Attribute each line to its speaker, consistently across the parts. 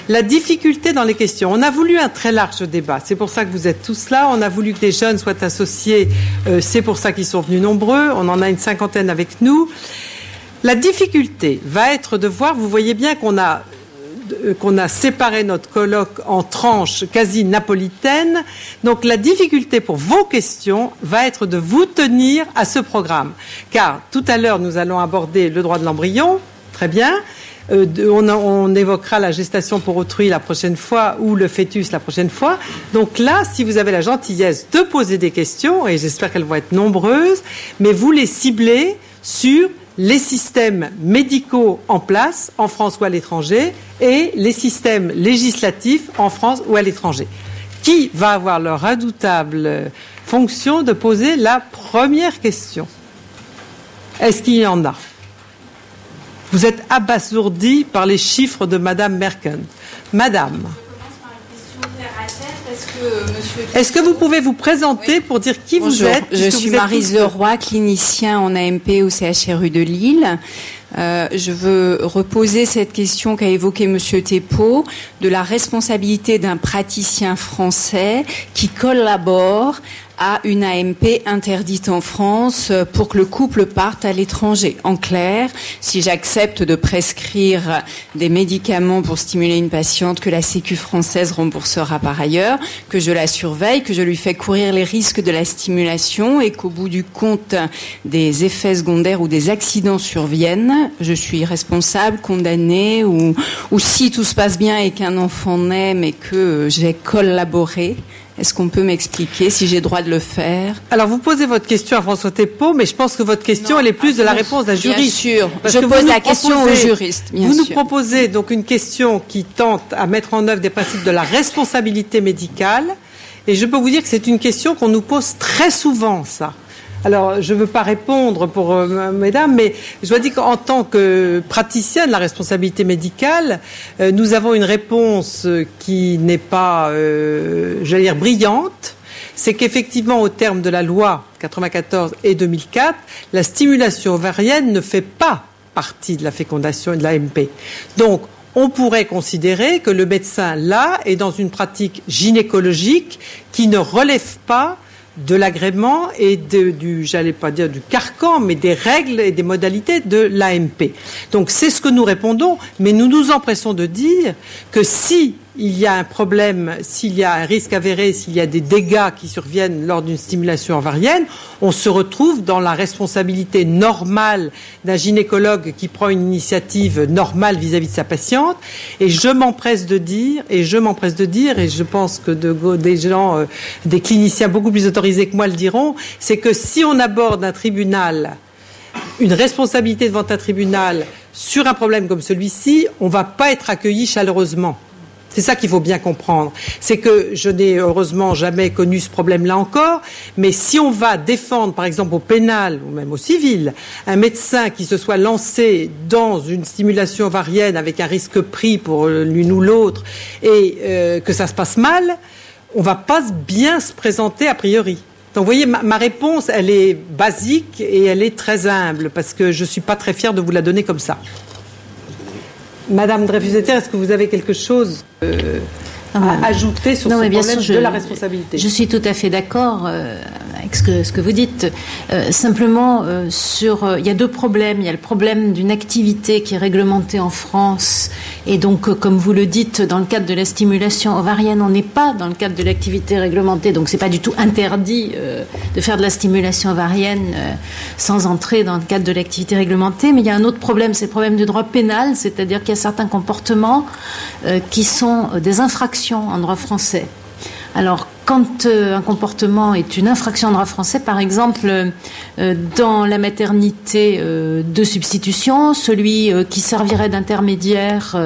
Speaker 1: La difficulté dans les questions. On a voulu un très large débat. C'est pour ça que vous êtes tous là. On a voulu que des jeunes soient associés. C'est pour ça qu'ils sont venus nombreux. On en a une 50aine avec nous. La difficulté va être de voir, vous voyez bien qu'on a séparé notre colloque en tranches quasi napolitaines. Donc la difficulté pour vos questions va être de vous tenir à ce programme. Car tout à l'heure, nous allons aborder le droit de l'embryon. Très bien. On évoquera la gestation pour autrui la prochaine fois ou le fœtus la prochaine fois. Donc là, si vous avez la gentillesse de poser des questions, et j'espère qu'elles vont être nombreuses, mais vous les ciblez sur les systèmes médicaux en place, en France ou à l'étranger, et les systèmes législatifs en France ou à l'étranger. Qui va avoir leur redoutable fonction de poser la première question? Est-ce qu'il y en a? Vous êtes abasourdi par les chiffres de Madame Merken. Madame. Est-ce que vous pouvez vous présenter pour dire qui
Speaker 2: Bonjour,
Speaker 1: vous êtes?
Speaker 2: Je suis Maryse Leroy, clinicien en AMP au CHRU de Lille. Je veux reposer cette question qu'a évoquée Monsieur Thépaut de la responsabilité d'un praticien français qui collabore à une AMP interdite en France pour que le couple parte à l'étranger. En clair, si j'accepte de prescrire des médicaments pour stimuler une patiente que la Sécu française remboursera par ailleurs, que je la surveille, que je lui fais courir les risques de la stimulation et qu'au bout du compte des effets secondaires ou des accidents surviennent, je suis responsable, condamnée ou si tout se passe bien et qu'un enfant naît mais que j'ai collaboré. Est-ce qu'on peut m'expliquer si j'ai droit de le faire?
Speaker 1: Alors, vous posez votre question à François Thépaut, mais je pense que votre question, elle est plus de la réponse d'un juriste.
Speaker 2: Bien sûr, je pose la question au juriste.
Speaker 1: Vous nous proposez donc une question qui tente à mettre en œuvre des principes de la responsabilité médicale. Et je peux vous dire que c'est une question qu'on nous pose très souvent, ça. Alors, je ne veux pas répondre pour mesdames, mais je dois dire qu'en tant que praticien de la responsabilité médicale, nous avons une réponse qui n'est pas, j'allais dire, brillante. C'est qu'effectivement, au terme de la loi 94 et 2004, la stimulation ovarienne ne fait pas partie de la fécondation et de l'AMP. Donc, on pourrait considérer que le médecin, là, est dans une pratique gynécologique qui ne relève pas de l'agrément et j'allais pas dire du carcan, mais des règles et des modalités de l'AMP. Donc c'est ce que nous répondons, mais nous nous empressons de dire que si il y a un problème, s'il y a un risque avéré, s'il y a des dégâts qui surviennent lors d'une stimulation ovarienne, on se retrouve dans la responsabilité normale d'un gynécologue qui prend une initiative normale vis-à-vis de sa patiente. Et je m'empresse de dire, et je pense que des gens, des cliniciens beaucoup plus autorisés que moi le diront, c'est que si on aborde un tribunal, une responsabilité devant un tribunal sur un problème comme celui-ci, on ne va pas être accueilli chaleureusement. C'est ça qu'il faut bien comprendre. C'est que je n'ai heureusement jamais connu ce problème-là encore, mais si on va défendre, par exemple au pénal ou même au civil, un médecin qui se soit lancé dans une stimulation ovarienne avec un risque pris pour l'une ou l'autre et que ça se passe mal, on ne va pas bien se présenter a priori. Donc vous voyez, ma réponse, elle est basique et elle est très humble parce que je ne suis pas très fière de vous la donner comme ça. Madame Dreyfus-Etter, est-ce que vous avez quelque chose à ajouter sur ce problème de la responsabilité?
Speaker 3: Je suis tout à fait d'accord avec ce que vous dites. Simplement, il y a deux problèmes. Il y a le problème d'une activité qui est réglementée en France. Et donc, comme vous le dites, dans le cadre de la stimulation ovarienne, on n'est pas dans le cadre de l'activité réglementée. Donc, c'est pas du tout interdit de faire de la stimulation ovarienne sans entrer dans le cadre de l'activité réglementée. Mais il y a un autre problème, c'est le problème du droit pénal. C'est-à-dire qu'il y a certains comportements qui sont des infractions en droit français. Alors, quand un comportement est une infraction en droit français, par exemple, dans la maternité de substitution, celui qui servirait d'intermédiaire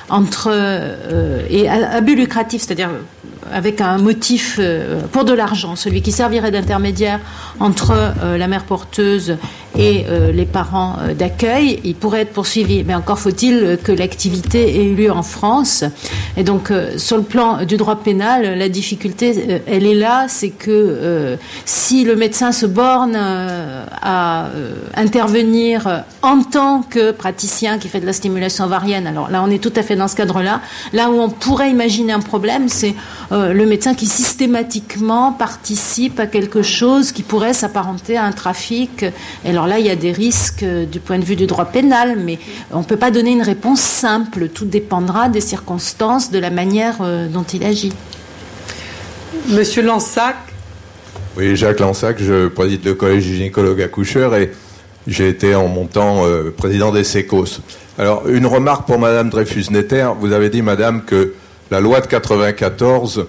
Speaker 3: entre et à but lucratif, c'est-à-dire avec un motif pour de l'argent, celui qui servirait d'intermédiaire entre la mère porteuse et les parents d'accueil, il pourrait être poursuivi. Mais encore faut-il que l'activité ait eu lieu en France. Et donc, sur le plan du droit pénal, la difficulté, elle est là, c'est que si le médecin se borne à intervenir en tant que praticien qui fait de la stimulation ovarienne, alors là, on est tout à fait dans ce cadre-là. Là où on pourrait imaginer un problème, c'est le médecin qui systématiquement participe à quelque chose qui pourrait s'apparenter à un trafic. Et alors là, il y a des risques du point de vue du droit pénal, mais on ne peut pas donner une réponse simple. Tout dépendra des circonstances, de la manière dont il agit.
Speaker 1: Monsieur Lansac.
Speaker 4: Oui, Jacques Lansac, je préside le collège gynécologue accoucheur et j'ai été en mon temps président des SECOS. Alors, une remarque pour Madame Dreyfus-Netter. Vous avez dit, Madame, que la loi de 94,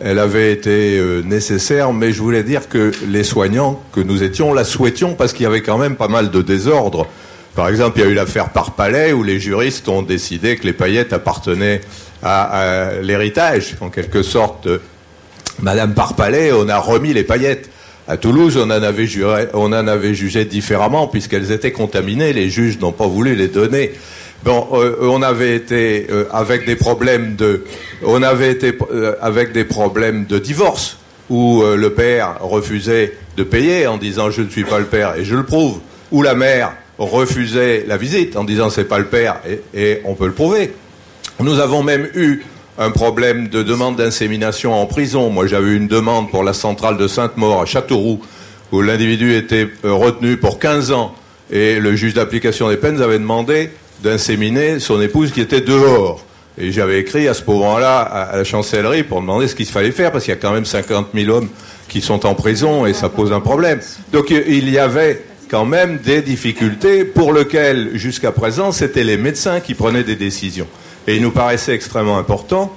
Speaker 4: elle avait été nécessaire, mais je voulais dire que les soignants que nous étions la souhaitions parce qu'il y avait quand même pas mal de désordre. Par exemple, il y a eu l'affaire Parpalais où les juristes ont décidé que les paillettes appartenaient à l'héritage. En quelque sorte, Madame Parpalais, on a remis les paillettes. À Toulouse, on en avait jugé différemment puisqu'elles étaient contaminées. Les juges n'ont pas voulu les donner. Bon, on avait été avec des problèmes de divorce où le père refusait de payer en disant je ne suis pas le père et je le prouve, où la mère refusait la visite en disant c'est pas le père et on peut le prouver. Nous avons même eu un problème de demande d'insémination en prison. Moi, j'avais eu une demande pour la centrale de Sainte-Maure à Châteauroux où l'individu était retenu pour 15 ans et le juge d'application des peines avait demandé d'inséminer son épouse qui était dehors. Et j'avais écrit à ce moment-là à la chancellerie pour demander ce qu'il fallait faire, parce qu'il y a quand même 50 000 hommes qui sont en prison et ça pose un problème. Donc il y avait quand même des difficultés pour lesquelles, jusqu'à présent, c'était les médecins qui prenaient des décisions. Et il nous paraissait extrêmement important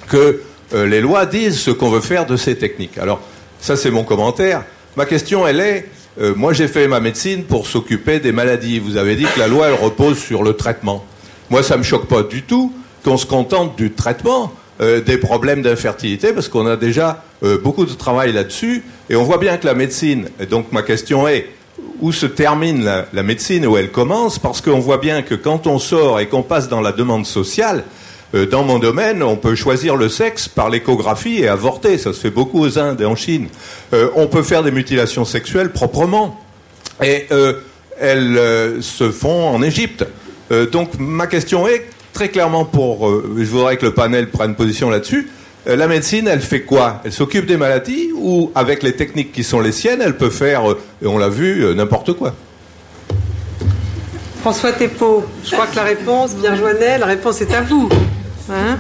Speaker 4: que les lois disent ce qu'on veut faire de ces techniques. Alors, ça c'est mon commentaire. Ma question, elle est... moi, j'ai fait ma médecine pour s'occuper des maladies. Vous avez dit que la loi, elle repose sur le traitement. Moi, ça ne me choque pas du tout qu'on se contente du traitement des problèmes d'infertilité, parce qu'on a déjà beaucoup de travail là-dessus. Et on voit bien que la médecine... Et donc, ma question est, où se termine la médecine et où elle commence? Parce qu'on voit bien que quand on sort et qu'on passe dans la demande sociale... dans mon domaine, on peut choisir le sexe par l'échographie et avorter. Ça se fait beaucoup aux Indes et en Chine. On peut faire des mutilations sexuelles proprement. Et elles se font en Égypte. Donc ma question est, très clairement, je voudrais que le panel prenne position là-dessus, la médecine, elle fait quoi? Elle s'occupe des maladies ou, avec les techniques qui sont les siennes, elle peut faire, et on l'a vu, n'importe quoi?
Speaker 1: François Thépaut, je crois que la réponse, Pierre Joannet, la réponse est à vous. Hein?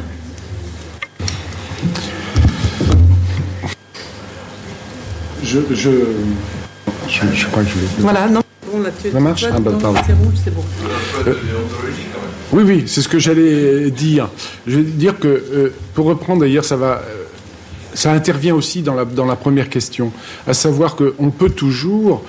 Speaker 5: Je crois que je l'ai dit.
Speaker 1: Voilà, non. Bon, là,
Speaker 5: ça marche?
Speaker 1: Ah, bah, pardon. C'est rouge, c'est bon.
Speaker 5: Oui, c'est ce que j'allais dire. Je vais dire que, pour reprendre d'ailleurs, ça intervient aussi dans la première question, à savoir qu'on peut toujours,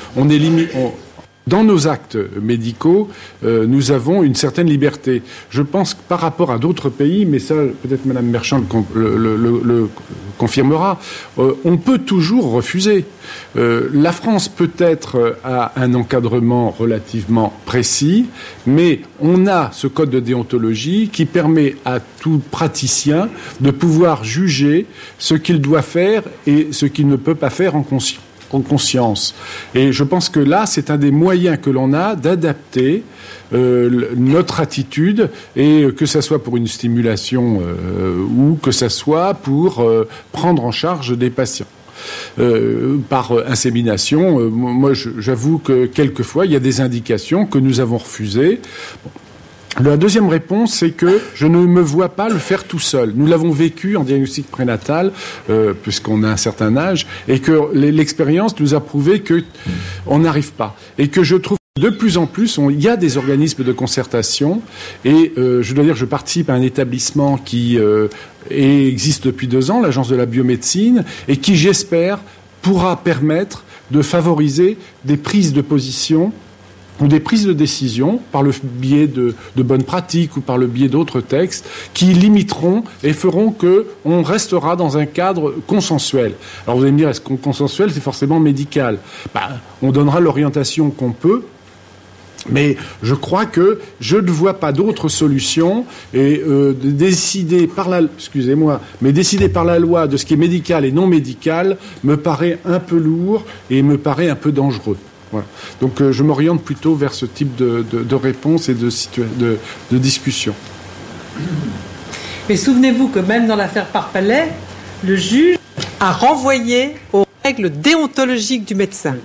Speaker 5: dans nos actes médicaux, nous avons une certaine liberté. Je pense que par rapport à d'autres pays, mais ça, peut-être Mme Merchant le confirmera, on peut toujours refuser. La France peut-être a un encadrement relativement précis, mais on a ce code de déontologie qui permet à tout praticien de pouvoir juger ce qu'il doit faire et ce qu'il ne peut pas faire en conscience. Et je pense que là, c'est un des moyens que l'on a d'adapter notre attitude, et que ça soit pour une stimulation ou que ça soit pour prendre en charge des patients. Par insémination, moi j'avoue que quelquefois il y a des indications que nous avons refusées. La deuxième réponse, c'est que je ne me vois pas le faire tout seul. Nous l'avons vécu en diagnostic prénatal, puisqu'on a un certain âge, et que l'expérience nous a prouvé qu'on n'arrive pas. Et que je trouve que de plus en plus, il y a des organismes de concertation, et je dois dire que je participe à un établissement qui existe depuis 2 ans, l'Agence de la biomédecine, et qui, j'espère, pourra permettre de favoriser des prises de position ou des prises de décision par le biais de bonnes pratiques ou par le biais d'autres textes qui limiteront et feront qu'on restera dans un cadre consensuel. Alors vous allez me dire, est-ce qu'on consensuel, c'est forcément médical? On donnera l'orientation qu'on peut, mais je crois que je ne vois pas d'autre solution et décider par la loi de ce qui est médical et non médical me paraît un peu lourd et me paraît un peu dangereux. Voilà. Donc je m'oriente plutôt vers ce type de réponse et de discussion.
Speaker 1: Mais souvenez-vous que même dans l'affaire Parpalais, le juge a renvoyé aux règles déontologiques du médecin.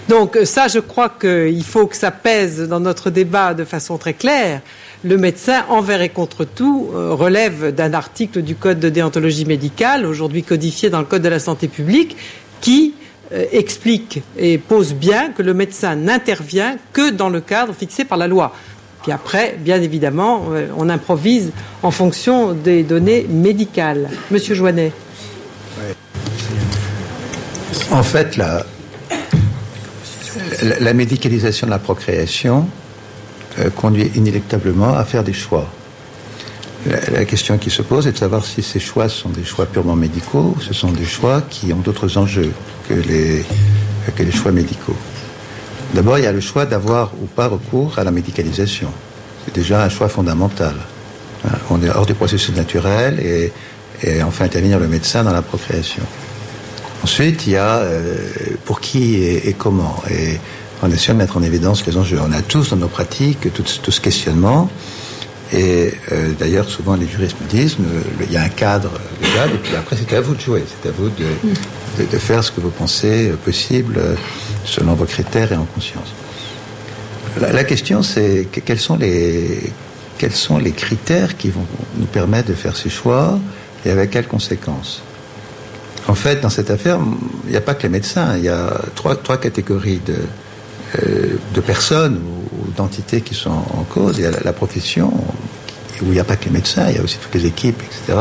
Speaker 1: Donc ça, je crois qu'il faut que ça pèse dans notre débat de façon très claire. Le médecin, envers et contre tout, relève d'un article du Code de déontologie médicale, aujourd'hui codifié dans le Code de la santé publique, qui explique et pose bien que le médecin n'intervient que dans le cadre fixé par la loi. Puis après, bien évidemment, on improvise en fonction des données médicales. Monsieur Joannet.
Speaker 6: En fait, la médicalisation de la procréation conduit inéluctablement à faire des choix. La question qui se pose est de savoir si ces choix sont des choix purement médicaux ou ce sont des choix qui ont d'autres enjeux que les choix médicaux. D'abord, il y a le choix d'avoir ou pas recours à la médicalisation. C'est déjà un choix fondamental. On est hors du processus naturel et on fait intervenir le médecin dans la procréation. Ensuite, il y a pour qui et comment. Et on essaie de mettre en évidence les enjeux. On a tous dans nos pratiques tout ce questionnement. Et d'ailleurs, souvent les juristes me disent il y a un cadre légal, et puis après c'est à vous de jouer, c'est à vous de faire ce que vous pensez possible selon vos critères et en conscience. La question, c'est quels sont les critères qui vont nous permettre de faire ces choix et avec quelles conséquences. En fait, dans cette affaire, il n'y a pas que les médecins, il y a trois catégories de personnes ou d'entités qui sont en cause. Il y a la profession, où il n'y a pas que les médecins, il y a aussi toutes les équipes, etc.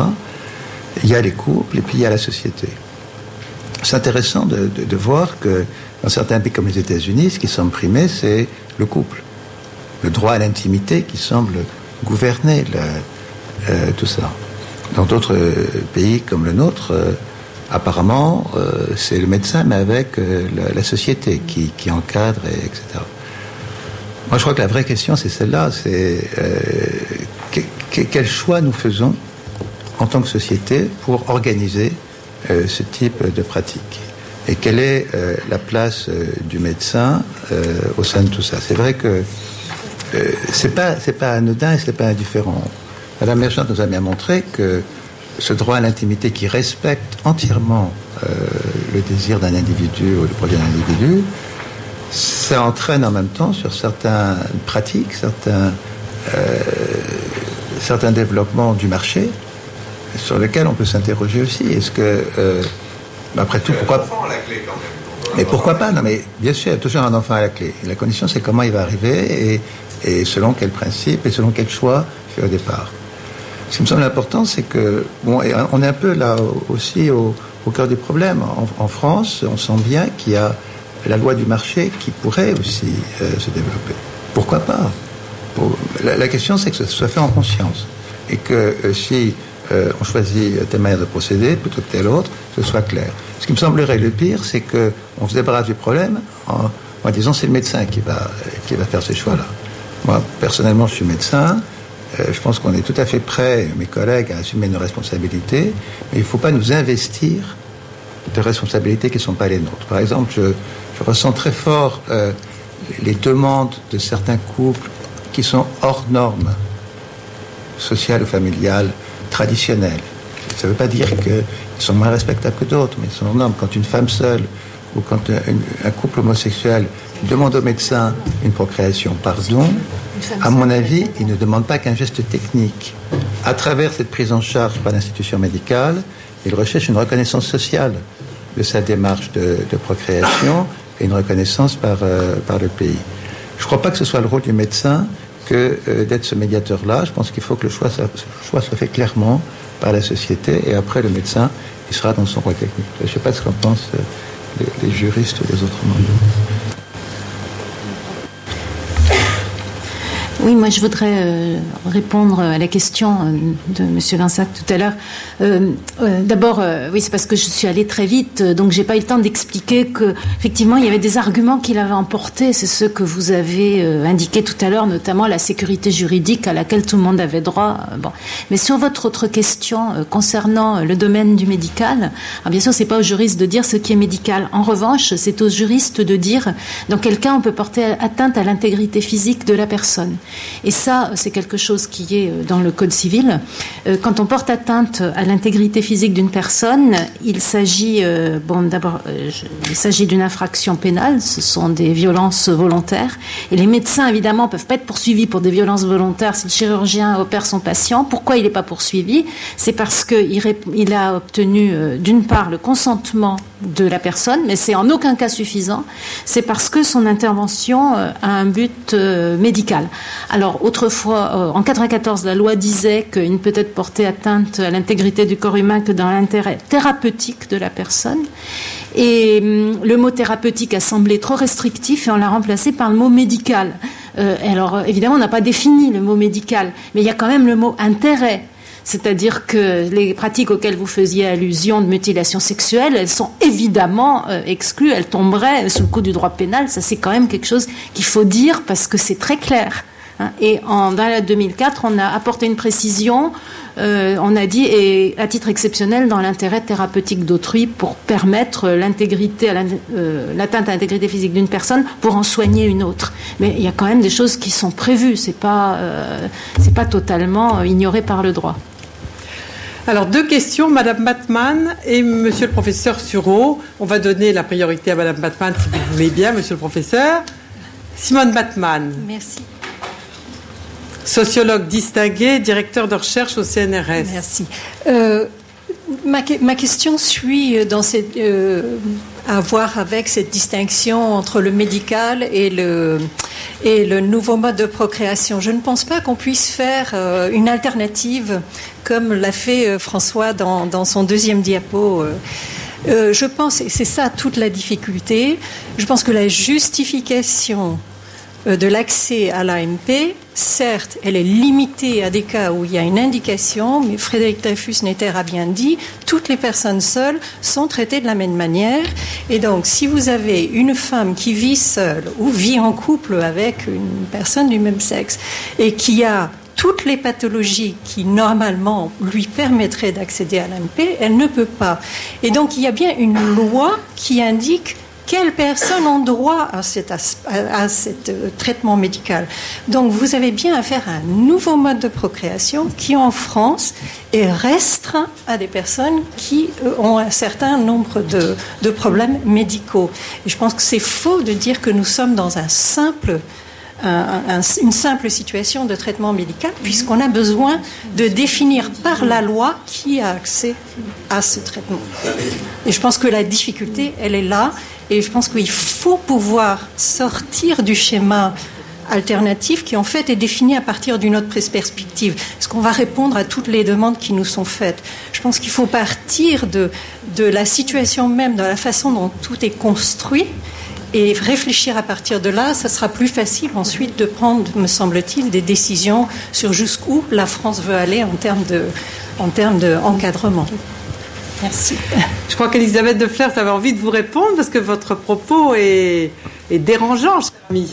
Speaker 6: Il y a les couples, et puis il y a la société. C'est intéressant de voir que dans certains pays comme les États-Unis, ce qui semble primer, c'est le couple. Le droit à l'intimité qui semble gouverner tout ça. Dans d'autres pays comme le nôtre, apparemment, c'est le médecin, mais avec la société qui encadre, etc. Moi, je crois que la vraie question, c'est celle-là. C'est quel choix nous faisons en tant que société pour organiser ce type de pratique. Et quelle est la place du médecin au sein de tout ça. C'est vrai que c'est pas anodin et c'est pas indifférent. Madame Merchant nous a bien montré que ce droit à l'intimité qui respecte entièrement le désir d'un individu ou le projet d'un individu, ça entraîne en même temps sur certaines pratiques, certains développements du marché sur lesquels on peut s'interroger aussi. Est-ce que, après tout, pourquoi pas? Mais pourquoi pas? Non, mais bien sûr, il y a toujours un enfant à la clé. Et la condition, c'est comment il va arriver et selon quel principe et selon quel choix fait au départ. Ce qui me semble important, c'est que, bon, on est un peu là aussi au cœur du problème. En France, on sent bien qu'il y a la loi du marché qui pourrait aussi se développer. Pourquoi pas? La question, c'est que ce soit fait en conscience. Et que si on choisit telle manière de procéder plutôt que telle autre, ce soit clair. Ce qui me semblerait le pire, c'est qu'on se débarrasse du problème en disant c'est le médecin qui va faire ces choix-là. Moi, personnellement, je suis médecin. Je pense qu'on est tout à fait prêts, mes collègues, à assumer nos responsabilités. Mais il ne faut pas nous investir de responsabilités qui ne sont pas les nôtres. Par exemple, je ressens très fort les demandes de certains couples qui sont hors normes sociales ou familiales traditionnelles. Ça ne veut pas dire qu'ils sont moins respectables que d'autres, mais ils sont hors normes. Quand une femme seule ou quand un couple homosexuel demande au médecin une procréation par don, à mon avis, il ne demande pas qu'un geste technique. À travers cette prise en charge par l'institution médicale, il recherche une reconnaissance sociale de sa démarche de procréation et une reconnaissance par le pays. Je ne crois pas que ce soit le rôle du médecin que d'être ce médiateur-là. Je pense qu'il faut que le choix soit fait clairement par la société et après le médecin, il sera dans son rôle technique. Je ne sais pas ce qu'en pensent les juristes ou les autres membres.
Speaker 3: Oui, moi je voudrais répondre à la question de Monsieur Linsac tout à l'heure. D'abord, oui, c'est parce que je suis allée très vite, donc j'ai pas eu le temps d'expliquer que effectivement il y avait des arguments qui l'avaient emporté. C'est ceux que vous avez indiqués tout à l'heure, notamment la sécurité juridique à laquelle tout le monde avait droit. Bon, mais sur votre autre question concernant le domaine du médical, alors bien sûr c'est pas aux juristes de dire ce qui est médical. En revanche, c'est aux juristes de dire dans quel cas on peut porter atteinte à l'intégrité physique de la personne. Et ça, c'est quelque chose qui est dans le Code civil. Quand on porte atteinte à l'intégrité physique d'une personne, il s'agit, d'abord, il s'agit d'une infraction pénale. Ce sont des violences volontaires. Et les médecins, évidemment, peuvent pas être poursuivis pour des violences volontaires si le chirurgien opère son patient. Pourquoi il n'est pas poursuivi? C'est parce qu'il a obtenu, d'une part, le consentement de la personne, mais c'est en aucun cas suffisant. C'est parce que son intervention a un but médical. Alors, autrefois, en 1994, la loi disait qu'il ne peut être porté atteinte à l'intégrité du corps humain que dans l'intérêt thérapeutique de la personne. Et le mot thérapeutique a semblé trop restrictif et on l'a remplacé par le mot médical. Alors, évidemment, on n'a pas défini le mot médical, mais il y a quand même le mot intérêt. C'est-à-dire que les pratiques auxquelles vous faisiez allusion de mutilation sexuelle, elles sont évidemment exclues, elles tomberaient sous le coup du droit pénal. Ça, c'est quand même quelque chose qu'il faut dire parce que c'est très clair. Et dans la 2004, on a apporté une précision, on a dit, et à titre exceptionnel, dans l'intérêt thérapeutique d'autrui, pour permettre l'atteinte à l'intégrité physique d'une personne pour en soigner une autre. Mais il y a quand même des choses qui sont prévues, c'est pas totalement ignoré par le droit.
Speaker 1: Alors, 2 questions, Madame Batman et Monsieur le professeur Sureau. On va donner la priorité à Madame Batman, si vous voulez bien, Monsieur le professeur. Simone Batman.
Speaker 7: Merci.
Speaker 1: Sociologue distingué, directeur de recherche au CNRS.
Speaker 7: Merci. Ma question suit à voir avec cette distinction entre le médical et le nouveau mode de procréation. Je ne pense pas qu'on puisse faire une alternative comme l'a fait François dans son deuxième diapo. Je pense, et c'est ça toute la difficulté, je pense que la justification de l'accès à l'AMP, certes, elle est limitée à des cas où il y a une indication, mais Frédéric Dreyfus-Netter a bien dit, toutes les personnes seules sont traitées de la même manière. Et donc, si vous avez une femme qui vit seule ou vit en couple avec une personne du même sexe et qui a toutes les pathologies qui, normalement, lui permettraient d'accéder à l'AMP, elle ne peut pas. Et donc, il y a bien une loi qui indique quelles personnes ont droit à cet traitement médical. Donc, vous avez bien affaire à un nouveau mode de procréation qui, en France, est restreint à des personnes qui ont un certain nombre de problèmes médicaux. Et je pense que c'est faux de dire que nous sommes dans une simple situation de traitement médical, puisqu'on a besoin de définir par la loi qui a accès à ce traitement. Et je pense que la difficulté, elle est là. Et je pense qu'il faut pouvoir sortir du schéma alternatif qui, en fait, est défini à partir d'une autre perspective. Est-ce qu'on va répondre à toutes les demandes qui nous sont faites? Je pense qu'il faut partir de la situation même, de la façon dont tout est construit, et réfléchir à partir de là. Ça sera plus facile ensuite de prendre, me semble-t-il, des décisions sur jusqu'où la France veut aller en termes d'encadrement. Merci.
Speaker 1: Je crois qu'Elisabeth de Flers avait envie de vous répondre parce que votre propos est dérangeant, cher ami.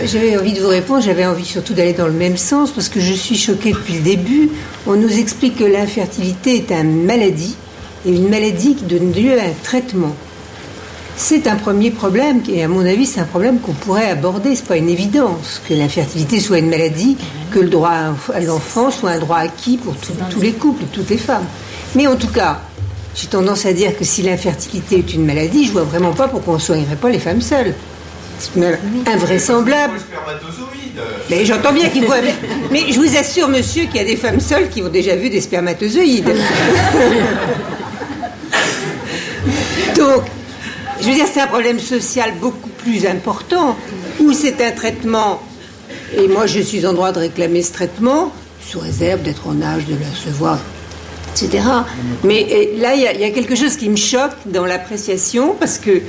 Speaker 8: J'avais envie de vous répondre, j'avais envie surtout d'aller dans le même sens parce que je suis choquée depuis le début. On nous explique que l'infertilité est une maladie et une maladie qui donne lieu à un traitement. C'est un premier problème et à mon avis c'est un problème qu'on pourrait aborder. C'est pas une évidence que l'infertilité soit une maladie, que le droit à l'enfant soit un droit acquis pour tous les couples et toutes les femmes. Mais en tout cas, j'ai tendance à dire que si l'infertilité est une maladie, je vois vraiment pas pourquoi on ne soignerait pas les femmes seules. C'est invraisemblable. Mais j'entends bien qu'il voit. Mais je vous assure, monsieur, qu'il y a des femmes seules qui ont déjà vu des spermatozoïdes. Donc, je veux dire, c'est un problème social beaucoup plus important, où c'est un traitement, et moi je suis en droit de réclamer ce traitement, sous réserve d'être en âge de le recevoir, etc. Mais là, il y a quelque chose qui me choque dans l'appréciation, parce que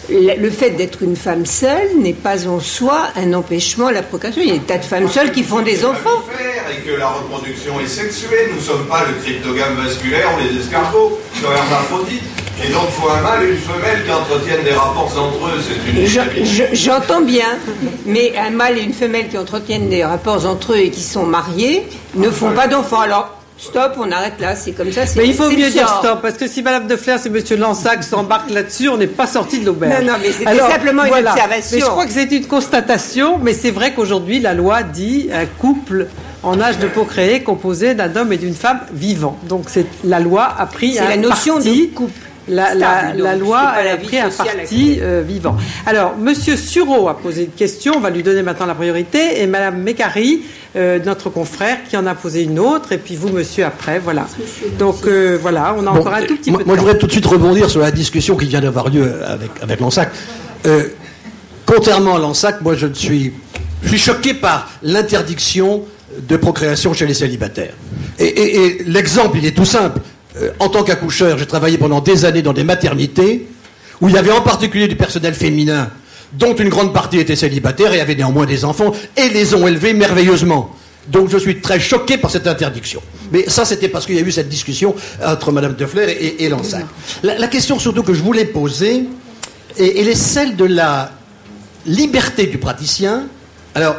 Speaker 8: le fait d'être une femme seule n'est pas en soi un empêchement à la procréation. Il y a des tas de femmes seules qui font des enfants.
Speaker 4: Et que la reproduction est sexuée. Nous ne sommes pas le cryptogame vasculaire ou les escargots sur hermaphrodite. Et donc il faut un mâle et une femelle qui entretiennent des rapports entre eux. C'est une
Speaker 8: J'entends bien, mais un mâle et une femelle qui entretiennent des rapports entre eux et qui sont mariés ne font pas d'enfants. Alors, stop, on arrête là, c'est comme ça.
Speaker 1: Mais il faut mieux dire stop, parce que si Madame de Flers et Monsieur Lansac s'embarquent là-dessus, on n'est pas sorti de l'auberge.
Speaker 8: Non, mais c'était simplement une observation.
Speaker 1: Mais je crois que c'est une constatation, mais c'est vrai qu'aujourd'hui, la loi dit un couple en âge de procréer composé d'un homme et d'une femme vivants. Donc la loi a pris
Speaker 8: la notion de couple.
Speaker 1: La loi a pris un parti vivant. Alors, Monsieur Sureau a posé une question, on va lui donner maintenant la priorité, et Madame Mécari, notre confrère, qui en a posé une autre, et puis vous, monsieur, après, voilà. Donc, voilà, on a encore un tout petit peu de temps.
Speaker 9: Moi, je voudrais tout de suite rebondir sur la discussion qui vient d'avoir lieu avec Lansac. Contrairement à Lansac, moi, je suis choqué par l'interdiction de procréation chez les célibataires. Et l'exemple, il est tout simple. En tant qu'accoucheur, j'ai travaillé pendant des années dans des maternités où il y avait en particulier du personnel féminin dont une grande partie était célibataire et avait néanmoins des enfants et les ont élevés merveilleusement. Donc je suis très choqué par cette interdiction. Mais ça, c'était parce qu'il y a eu cette discussion entre Madame de Flers et Lansac. La question surtout que je voulais poser, elle est celle de la liberté du praticien. Alors,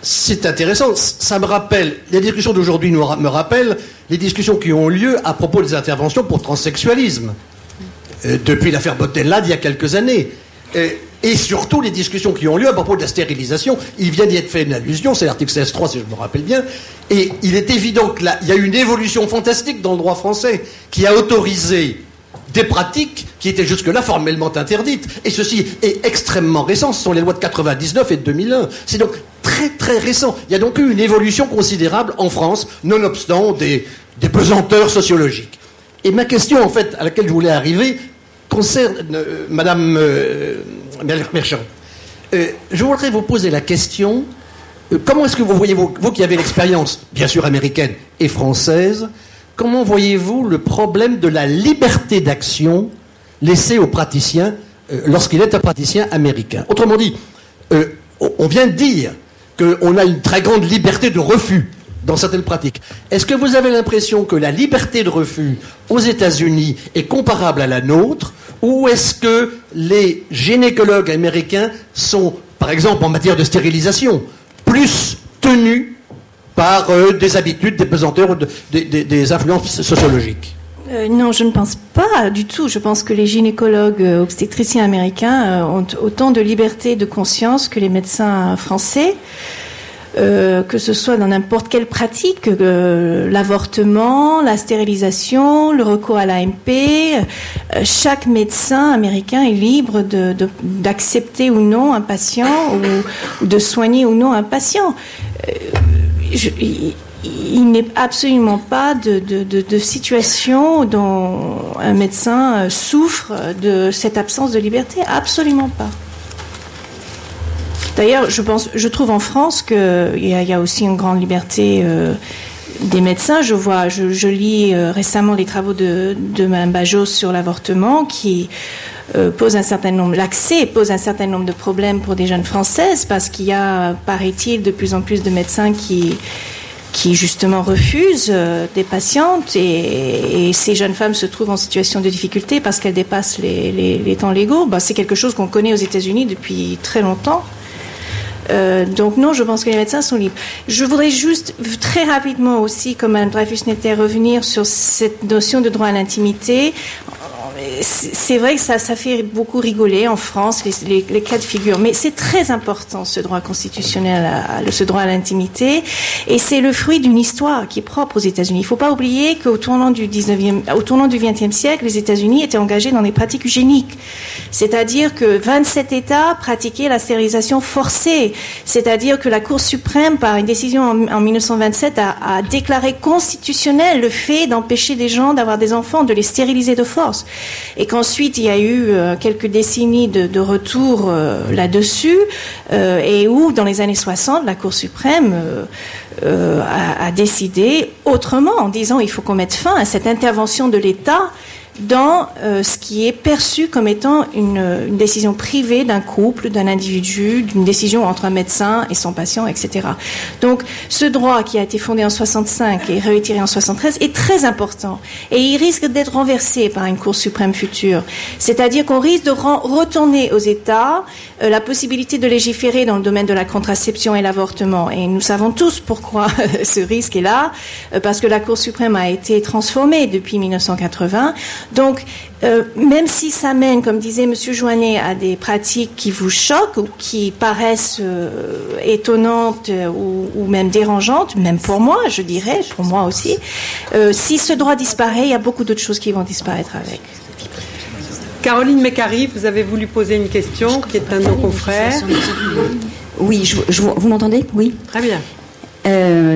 Speaker 9: c'est intéressant, ça me rappelle, les discussions d'aujourd'hui me rappellent les discussions qui ont lieu à propos des interventions pour transsexualisme, depuis l'affaire Botella d'il y a quelques années. Et surtout les discussions qui ont lieu à propos de la stérilisation. Il vient d'y être fait une allusion, c'est l'article 16.3 si je me rappelle bien. Et il est évident qu'il y a une évolution fantastique dans le droit français qui a autorisé des pratiques qui étaient jusque-là formellement interdites. Et ceci est extrêmement récent. Ce sont les lois de 99 et de 2001. C'est donc très très récent. Il y a donc eu une évolution considérable en France, nonobstant des pesanteurs sociologiques. Et ma question, en fait, à laquelle je voulais arriver, concerne Madame Merchant. Je voudrais vous poser la question, comment est-ce que vous voyez, vous qui avez l'expérience, bien sûr américaine et française, comment voyez-vous le problème de la liberté d'action laissée au praticien lorsqu'il est un praticien américain? Autrement dit, on vient de dire qu'on a une très grande liberté de refus dans certaines pratiques. Est-ce que vous avez l'impression que la liberté de refus aux États-Unis est comparable à la nôtre, ou est-ce que les gynécologues américains sont, par exemple en matière de stérilisation, plus tenus par des habitudes, des pesanteurs, des influences sociologiques?
Speaker 10: Non, je ne pense pas du tout. Je pense que les gynécologues obstétriciens américains ont autant de liberté de conscience que les médecins français. Que ce soit dans n'importe quelle pratique, l'avortement, la stérilisation, le recours à l'AMP, chaque médecin américain est libre d'accepter ou non un patient ou de soigner ou non un patient. Il n'est absolument pas de situation dont un médecin souffre de cette absence de liberté, absolument pas. D'ailleurs, je trouve en France qu'il y a aussi une grande liberté des médecins. Je lis récemment les travaux de Mme Bajos sur l'avortement qui pose un certain nombre, l'accès pose un certain nombre de problèmes pour des jeunes Françaises parce qu'il y a, paraît-il, de plus en plus de médecins qui justement refusent des patientes et ces jeunes femmes se trouvent en situation de difficulté parce qu'elles dépassent les temps légaux. C'est quelque chose qu'on connaît aux États-Unis depuis très longtemps. Donc non, je pense que les médecins sont libres. Je voudrais juste très rapidement aussi, comme Mme Dreyfus-Netter, revenir sur cette notion de droit à l'intimité. C'est vrai que ça fait beaucoup rigoler en France, les cas de figure, mais c'est très important ce droit constitutionnel, ce droit à l'intimité, et c'est le fruit d'une histoire qui est propre aux États-Unis. Il ne faut pas oublier qu'au tournant du XXe siècle, les États-Unis étaient engagés dans des pratiques eugéniques, c'est-à-dire que 27 États pratiquaient la stérilisation forcée, c'est-à-dire que la Cour suprême, par une décision en 1927, a déclaré constitutionnel le fait d'empêcher des gens d'avoir des enfants, de les stériliser de force. Et qu'ensuite il y a eu quelques décennies de retour là-dessus, et où dans les années 60 la Cour suprême a décidé autrement, en disant il faut qu'on mette fin à cette intervention de l'État dans ce qui est perçu comme étant une décision privée d'un couple, d'un individu, d'une décision entre un médecin et son patient, etc. Donc, ce droit qui a été fondé en 65 et réitéré en 73 est très important. Et il risque d'être renversé par une Cour suprême future. C'est-à-dire qu'on risque de retourner aux États la possibilité de légiférer dans le domaine de la contraception et l'avortement. Et nous savons tous pourquoi ce risque est là, parce que la Cour suprême a été transformée depuis 1980. Donc, même si ça mène, comme disait M. Joannet, à des pratiques qui vous choquent ou qui paraissent étonnantes ou même dérangeantes, même pour moi, je dirais, pour moi aussi, si ce droit disparaît, il y a beaucoup d'autres choses qui vont disparaître avec.
Speaker 1: Caroline Mécari, vous avez voulu poser une question qui est un de nos confrères.
Speaker 11: Oui, vous m'entendez? Oui.
Speaker 1: Très bien.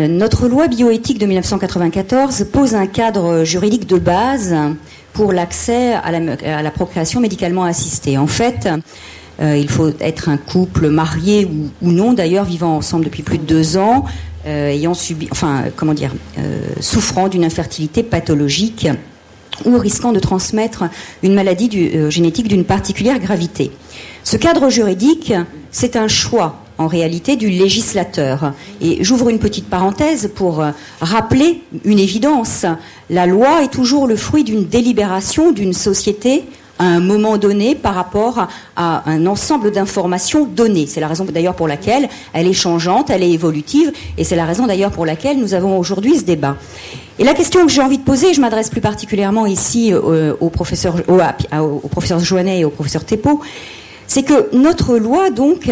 Speaker 11: Notre loi bioéthique de 1994 pose un cadre juridique de base pour l'accès à la procréation médicalement assistée. En fait, il faut être un couple marié ou non, d'ailleurs, vivant ensemble depuis plus de 2 ans, souffrant d'une infertilité pathologique ou risquant de transmettre une maladie génétique d'une particulière gravité. Ce cadre juridique, c'est un choix en réalité du législateur. Et j'ouvre une petite parenthèse pour rappeler une évidence. La loi est toujours le fruit d'une délibération d'une société à un moment donné par rapport à un ensemble d'informations données. C'est la raison d'ailleurs pour laquelle elle est changeante, elle est évolutive, et c'est la raison d'ailleurs pour laquelle nous avons aujourd'hui ce débat. Et la question que j'ai envie de poser, je m'adresse plus particulièrement ici au professeur Joannet et au professeur Thépaut, c'est que notre loi, donc,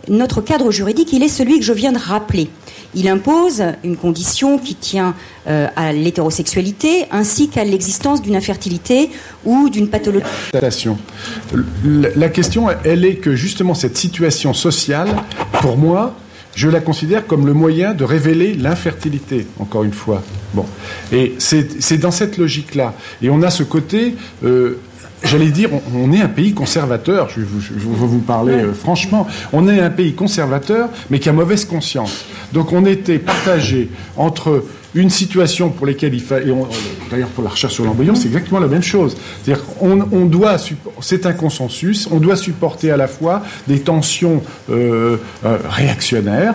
Speaker 11: notre cadre juridique, il est celui que je viens de rappeler. Il impose une condition qui tient à l'hétérosexualité ainsi qu'à l'existence d'une infertilité ou d'une pathologie.
Speaker 5: La question, elle est que justement cette situation sociale, pour moi, je la considère comme le moyen de révéler l'infertilité, encore une fois. Bon. Et c'est dans cette logique-là. Et on a ce côté... j'allais dire, on est un pays conservateur, je vais vous parler franchement, on est un pays conservateur, mais qui a mauvaise conscience. Donc on était partagé entre une situation pour laquelle il fallait, d'ailleurs pour la recherche sur l'embryon, c'est exactement la même chose. C'est-à-dire c'est un consensus, on doit supporter à la fois des tensions réactionnaires,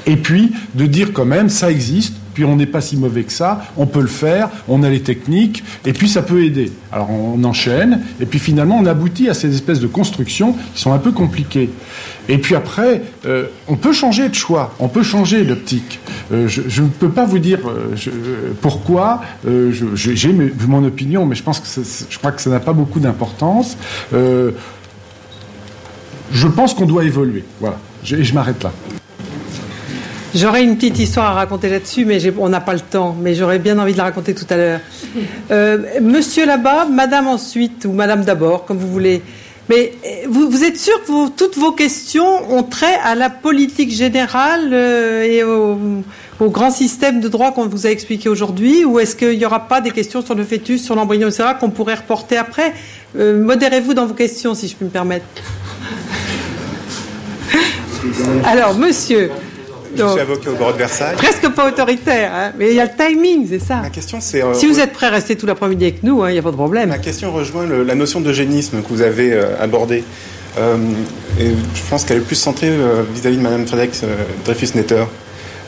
Speaker 5: et puis de dire quand même, ça existe, puis on n'est pas si mauvais que ça, on peut le faire, on a les techniques, et puis ça peut aider. Alors on enchaîne, et puis finalement on aboutit à ces espèces de constructions qui sont un peu compliquées. Et puis après, on peut changer de choix, on peut changer d'optique. Je ne peux pas vous dire pourquoi, j'ai mon opinion, mais je crois que ça n'a pas beaucoup d'importance. Je pense qu'on doit évoluer, voilà, et je m'arrête là.
Speaker 1: J'aurais une petite histoire à raconter là-dessus, mais on n'a pas le temps. Mais j'aurais bien envie de la raconter tout à l'heure. Monsieur là-bas, madame ensuite, ou madame d'abord, comme vous voulez. Mais vous êtes sûr que toutes vos questions ont trait à la politique générale et au grand système de droit qu'on vous a expliqué aujourd'hui, ou est-ce qu'il n'y aura pas des questions sur le fœtus, sur l'embryon, etc., qu'on pourrait reporter après? Modérez-vous dans vos questions, si je puis me permettre. Alors, monsieur...
Speaker 12: Je suis avocat au barreau de Versailles.
Speaker 1: Presque pas autoritaire, hein, mais il y a le timing, c'est ça.
Speaker 12: Ma question, c'est...
Speaker 1: si vous êtes prêt à rester tout l'après-midi avec nous, il n'y a pas de problème.
Speaker 12: Ma question rejoint la notion d'eugénisme que vous avez abordée. Et je pense qu'elle est plus centrée vis-à-vis de Mme Frédéric Dreyfus-Netter.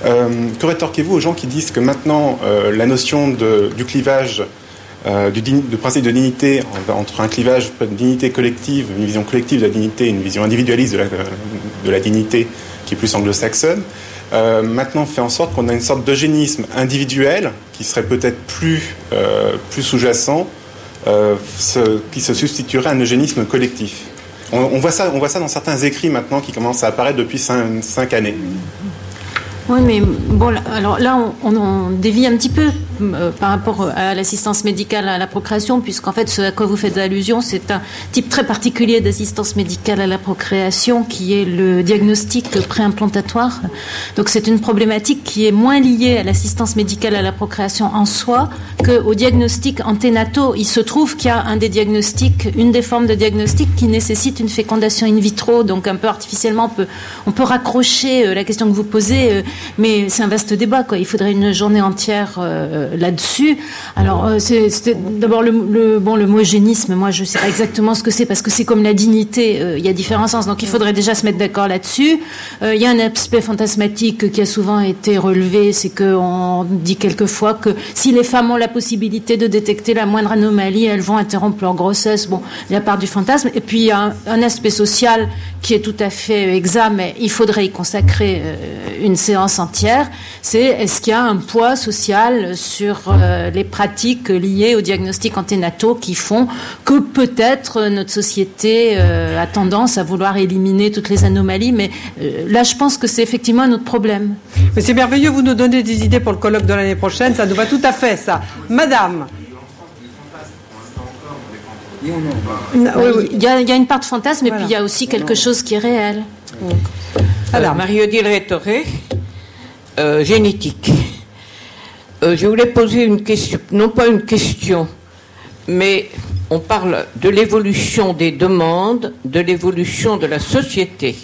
Speaker 12: Que rétorquez-vous aux gens qui disent que maintenant, la notion du clivage, du principe de dignité, entre un clivage de dignité collective, une vision collective de la dignité, et une vision individualiste de la dignité, qui est plus anglo-saxonne, maintenant fait en sorte qu'on a une sorte d'eugénisme individuel qui serait peut-être plus sous-jacent, qui se substituerait à un eugénisme collectif. On voit ça dans certains écrits maintenant qui commencent à apparaître depuis 5 années.
Speaker 3: Oui, mais bon, alors là, on dévie un petit peu par rapport à l'assistance médicale à la procréation, puisqu'en fait, ce à quoi vous faites allusion, c'est un type très particulier d'assistance médicale à la procréation, qui est le diagnostic préimplantatoire. Donc, c'est une problématique qui est moins liée à l'assistance médicale à la procréation en soi qu'au diagnostic anténataux. Il se trouve qu'il y a une des formes de diagnostic qui nécessite une fécondation in vitro, donc un peu artificiellement, on peut raccrocher la question que vous posez, mais c'est un vaste débat, quoi. Il faudrait une journée entière là-dessus. Alors, c'était d'abord le mot eugénisme. Moi, je sais pas exactement ce que c'est parce que c'est comme la dignité. Il y a différents sens. Donc, il faudrait déjà se mettre d'accord là-dessus. Il y a un aspect fantasmatique qui a souvent été relevé, c'est qu'on dit quelquefois que si les femmes ont la possibilité de détecter la moindre anomalie, elles vont interrompre leur grossesse. Bon, il y a part du fantasme. Et puis, il y a un aspect social qui est tout à fait exact, mais il faudrait y consacrer une séance entière. C'est est-ce qu'il y a un poids social sur les pratiques liées aux diagnostics anténataux qui font que peut-être notre société a tendance à vouloir éliminer toutes les anomalies, mais là je pense que c'est effectivement un autre problème.
Speaker 1: Mais c'est merveilleux, vous nous donnez des idées pour le colloque de l'année prochaine, ça nous va tout à fait ça. Madame.
Speaker 3: Il y a une part de fantasme, voilà. Et puis il y a aussi quelque chose qui est réel.
Speaker 13: Alors, Marie-Odile Rétoré, génétique. Je voulais poser une question, non pas une question, mais on parle de l'évolution des demandes, de l'évolution de la société.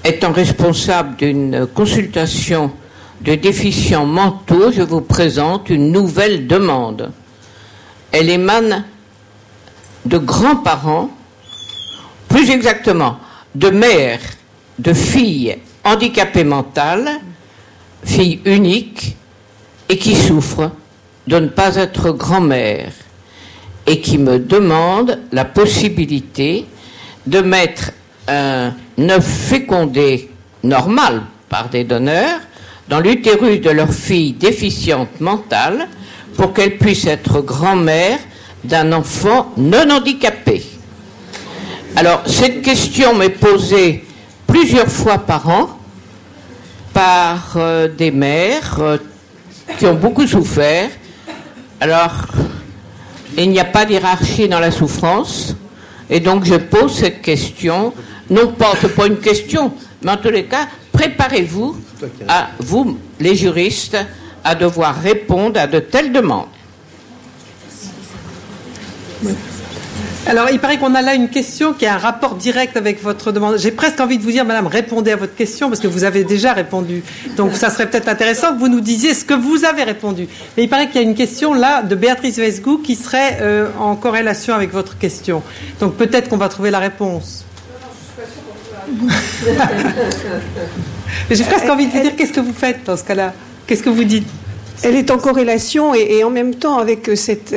Speaker 13: Étant responsable d'une consultation de déficients mentaux, je vous présente une nouvelle demande. Elle émane de grands-parents, plus exactement de mères, de filles handicapées mentales, filles uniques, et qui souffrent de ne pas être grand-mère, et qui me demandent la possibilité de mettre un œuf fécondé normal par des donneurs dans l'utérus de leur fille déficiente mentale pour qu'elle puisse être grand-mère d'un enfant non handicapé. Alors, cette question m'est posée plusieurs fois par an par des mères qui ont beaucoup souffert. Alors, il n'y a pas d'hiérarchie dans la souffrance, et donc je pose cette question. Non pas, c'est pas une question, mais en tous les cas, préparez-vous, à vous, les juristes, à devoir répondre à de telles demandes.
Speaker 1: Alors, il paraît qu'on a là une question qui a un rapport direct avec votre demande. J'ai presque envie de vous dire, madame, répondez à votre question, parce que vous avez déjà répondu. Donc, ça serait peut-être intéressant que vous nous disiez ce que vous avez répondu. Mais il paraît qu'il y a une question, là, de Béatrice Vesgou, qui serait en corrélation avec votre question. Donc, peut-être qu'on va trouver la réponse. Mais j'ai presque envie de vous dire, qu'est-ce que vous faites dans ce cas-là? Qu'est-ce que vous dites?
Speaker 14: Elle est en corrélation et en même temps avec cette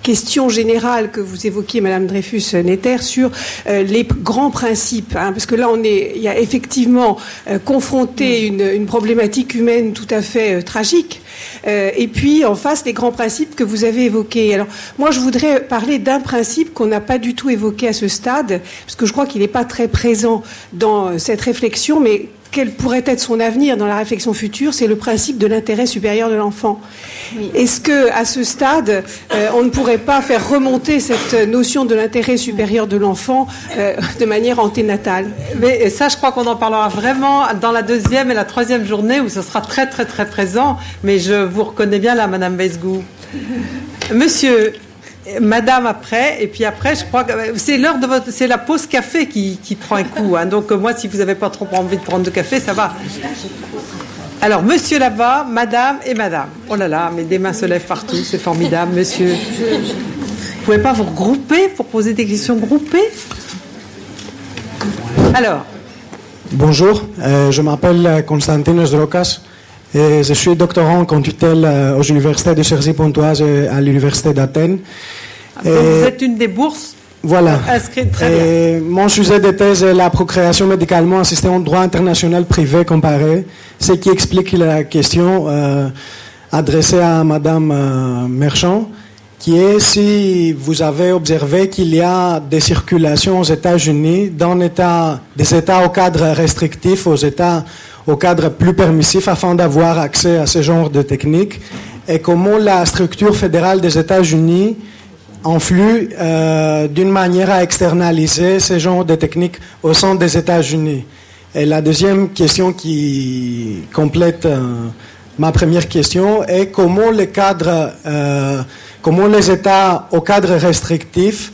Speaker 14: question générale que vous évoquiez, Madame Dreyfus-Netter, sur les grands principes, hein, parce que là il y a effectivement confronté une problématique humaine tout à fait tragique, et puis en face les grands principes que vous avez évoqués. Alors moi je voudrais parler d'un principe qu'on n'a pas du tout évoqué à ce stade, parce que je crois qu'il n'est pas très présent dans cette réflexion, mais quel pourrait être son avenir dans la réflexion future, c'est le principe de l'intérêt supérieur de l'enfant. Oui. Est-ce que, à ce stade, on ne pourrait pas faire remonter cette notion de l'intérêt supérieur de l'enfant de manière anténatale?
Speaker 1: Mais ça, je crois qu'on en parlera vraiment dans la deuxième et la troisième journée où ce sera très très très présent. Mais je vous reconnais bien là, Madame Vesgou. Monsieur. Madame après, et puis après, je crois que c'est l'heure de votre, c'est la pause café qui prend un coup. Hein. Donc moi, si vous n'avez pas trop envie de prendre de café, ça va. Alors, monsieur là-bas, madame et madame. Oh là là, mais des mains se lèvent partout, c'est formidable, monsieur. Vous pouvez pas vous regrouper pour poser des questions groupées? Alors.
Speaker 15: Bonjour, je m'appelle Constantinos Drokas. Et je suis doctorant en tutelle aux universités de Cergy-Pontoise et à l'université d'Athènes.
Speaker 1: Vous êtes une des bourses
Speaker 15: voilà.
Speaker 1: Inscrites, très bien.
Speaker 15: Mon sujet de thèse est la procréation médicalement assistée en droit international privé comparé, ce qui explique la question adressée à Madame Merchant, qui est si vous avez observé qu'il y a des circulations aux États-Unis des États au cadre restrictif aux États au cadre plus permissif afin d'avoir accès à ce genre de techniques, et comment la structure fédérale des États-Unis influe d'une manière à externaliser ce genre de techniques au sein des États-Unis. Et la deuxième question qui complète ma première question est comment les États au cadre restrictif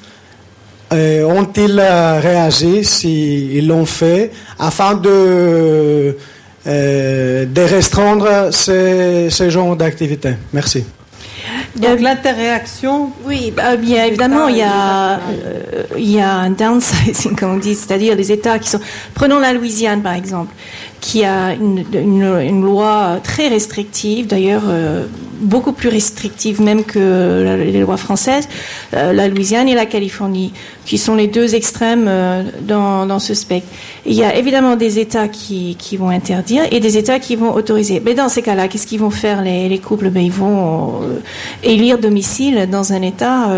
Speaker 15: ont-ils réagi, s'ils l'ont fait, afin de de restreindre ces genres d'activités. Merci.
Speaker 1: Donc l'interréaction.
Speaker 10: Oui, bien évidemment, il y a un downsizing, comme on dit, c'est-à-dire les États qui sont. Prenons la Louisiane par exemple, qui a une loi très restrictive, d'ailleurs beaucoup plus restrictive même que les lois françaises, la Louisiane et la Californie, qui sont les deux extrêmes dans ce spectre. Il y a évidemment des États qui vont interdire et des États qui vont autoriser. Mais dans ces cas-là, qu'est-ce qu'ils vont faire les couples? Ben, ils vont élire domicile dans un État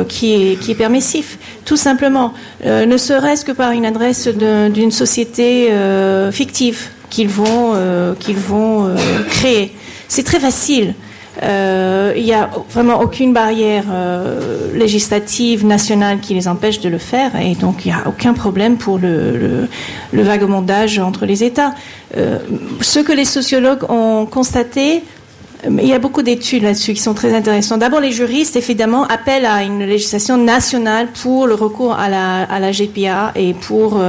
Speaker 10: qui est permissif, tout simplement, ne serait-ce que par une adresse d'une société fictive qu'ils vont créer. C'est très facile. Il n'y a vraiment aucune barrière législative nationale qui les empêche de le faire, et donc il n'y a aucun problème pour le vagabondage entre les États. Ce que les sociologues ont constaté, il y a beaucoup d'études là-dessus qui sont très intéressantes. D'abord, les juristes, évidemment, appellent à une législation nationale pour le recours à la GPA et pour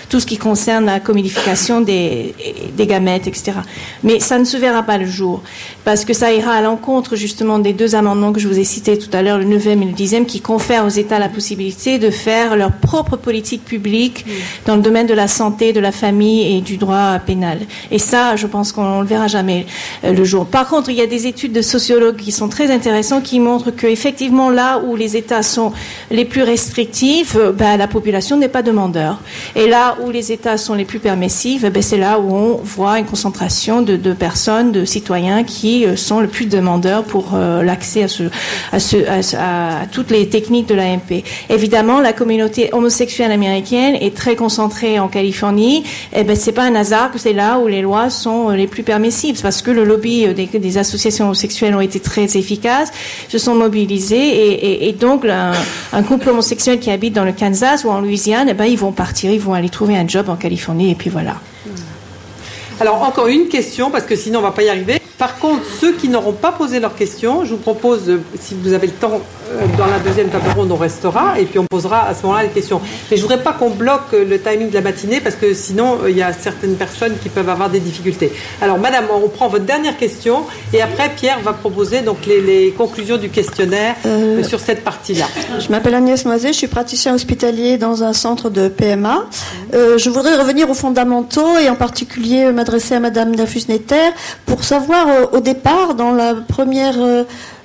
Speaker 10: tout ce qui concerne la commodification des gamètes, etc. Mais ça ne se verra pas le jour, parce que ça ira à l'encontre, justement, des deux amendements que je vous ai cités tout à l'heure, le 9e et le 10e, qui confèrent aux États la possibilité de faire leur propre politique publique dans le domaine de la santé, de la famille et du droit pénal. Et ça, je pense qu'on ne le verra jamais le jour. Par contre, il y a des études de sociologues qui sont très intéressantes, qui montrent qu'effectivement, là où les États sont les plus restrictifs, la population n'est pas demandeur. Et là où les États sont les plus permissifs, c'est là où on voit une concentration de personnes, de citoyens qui sont le plus demandeurs pour l'accès à toutes les techniques de l'AMP. Évidemment, la communauté homosexuelle américaine est très concentrée en Californie. C'est pas un hasard que c'est là où les lois sont les plus permissives, parce que le lobby des associations homosexuelles ont été très efficaces, se sont mobilisés, et donc un couple homosexuel qui habite dans le Kansas ou en Louisiane, ils vont partir, ils vont aller trouver un job en Californie, et puis voilà.
Speaker 1: Alors encore une question, parce que sinon on ne va pas y arriver. Par contre, ceux qui n'auront pas posé leur question, je vous propose, si vous avez le temps, dans la deuxième table ronde, on restera et puis on posera à ce moment-là les questions. Mais je ne voudrais pas qu'on bloque le timing de la matinée, parce que sinon, il y a certaines personnes qui peuvent avoir des difficultés. Alors, madame, on prend votre dernière question et après, Pierre va proposer donc les conclusions du questionnaire sur cette partie-là.
Speaker 16: Je m'appelle Agnès Noiset, je suis praticien hospitalier dans un centre de PMA. Je voudrais revenir aux fondamentaux et en particulier m'adresser à madame Dreyfus-Netter pour savoir au départ, dans la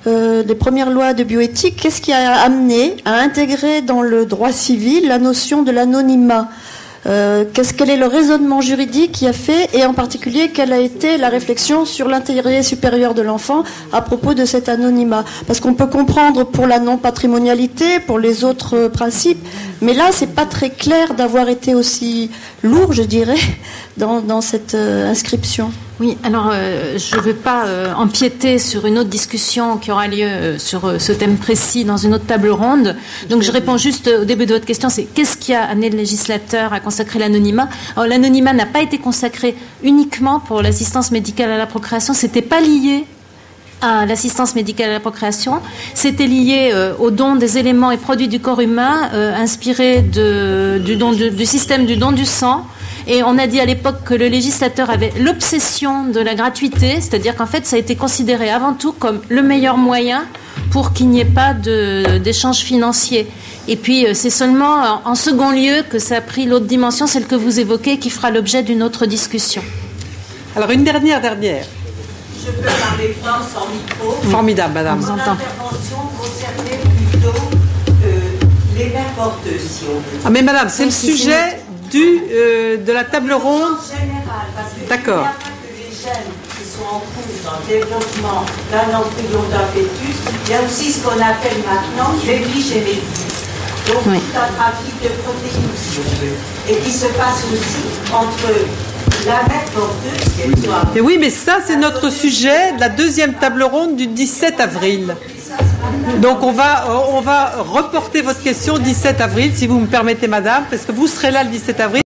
Speaker 16: les premières lois de bioéthique, qu'est-ce qui a amené à intégrer dans le droit civil la notion de l'anonymat? Quel est le raisonnement juridique qui a fait, et en particulier quelle a été la réflexion sur l'intérêt supérieur de l'enfant à propos de cet anonymat? Parce qu'on peut comprendre pour la non-patrimonialité, pour les autres principes, mais là c'est pas très clair d'avoir été aussi lourd, je dirais, dans cette inscription.
Speaker 3: Oui, alors je ne veux pas empiéter sur une autre discussion qui aura lieu sur ce thème précis dans une autre table ronde. Donc je réponds juste au début de votre question, c'est qu'est-ce qui a amené le législateur à consacrer l'anonymat? Alors l'anonymat n'a pas été consacré uniquement pour l'assistance médicale à la procréation, c'était pas lié à l'assistance médicale à la procréation, c'était lié au don des éléments et produits du corps humain inspirés du système du don du sang. Et on a dit à l'époque que le législateur avait l'obsession de la gratuité, c'est-à-dire qu'en fait, ça a été considéré avant tout comme le meilleur moyen pour qu'il n'y ait pas d'échange financier. Et puis, c'est seulement en second lieu que ça a pris l'autre dimension, celle que vous évoquez, qui fera l'objet d'une autre discussion.
Speaker 1: Alors, une dernière.
Speaker 17: Je peux parler fort sans micro.
Speaker 1: Formidable, madame.
Speaker 17: L'intervention concernait plutôt les mères porteuses, si on veut.
Speaker 1: Ah, mais madame, c'est le sujet de la table ronde. D'accord.
Speaker 17: Les jeunes qui sont en cours dans le développement d'un embryon, d'un fœtus, il y a aussi ce qu'on appelle maintenant l'épigénétique. Donc tout un trafic de protéines, si on veut, et qui se passe aussi entre la mère porteuse, qu'elle soit.
Speaker 1: Et oui, mais ça, c'est notre sujet de la deuxième table ronde du 17 avril. Donc on va reporter votre question 17 avril, si vous me permettez, madame, parce que vous serez là le 17 avril.